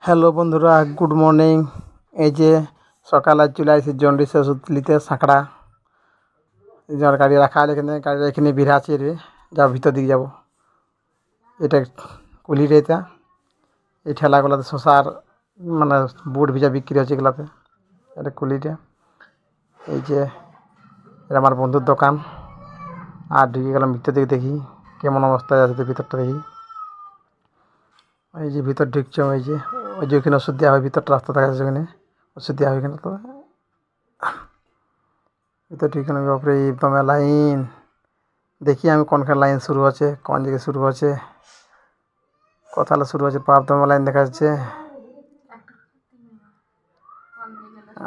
Hello বন্ধুরা, good morning. এই যে সকালে চলে আসি জন্ডিসের ওষুধ নিতে সাঁকড়া। এই যে আমার গাড়ি রাখা আছে এখানে, গাড়িটা এখানে বের আছে রে, যাও ভিতর দিকে যাবো। এটা কুলির এটা, এই ঠেলাগুলোতে শশার মানে বুট ভিজা বিক্রি হচ্ছে এগুলাতে। এটা কুলিটা। এই যে এটা আমার বন্ধুর দোকান। আর ঢুকে গেলাম ভিতর দিকে, দেখি কেমন অবস্থায় আছে ভিতরটা দেখি। এই যে ভিতর ঢুকছে, ওই যে ওখানে ওষুধ দেওয়া হয়, ভিতরটা রাস্তা দেখা যাচ্ছে, ওখানে ওষুধ দেওয়া হয় এখানে। তো ভিতর ঢুকে বাপরে দমে লাইন। দেখি আমি কোনখানে লাইন শুরু হচ্ছে, কোন দিকে শুরু হচ্ছে, কোথায় শুরু হচ্ছে। পাপ দমে লাইন দেখা যাচ্ছে।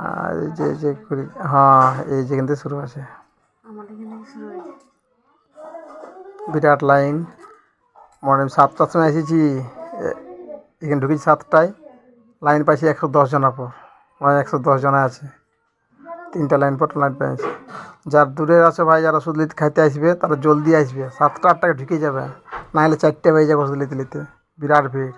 আর এই যে হ্যাঁ, এই যে কিন্তু শুরু আছে বিরাট লাইন। মনে 7টার সময় এসেছি, এখানে ঢুকেছি 7টায়, লাইন পাইছি 110 জনের পর। মানে 110 জনে আছে, 3টা লাইন পর লাইন পেয়েছি। যার দূরে আছে ভাই, যারা ওষুধ নিতে খাইতে আসবে তারা জলদি আসবে, 7টা 8টায় ঢুকে যাবে, নাহলে 4টে বেজে যাবে ওষুধ নিতে নিতে। বিরাট ভিড়।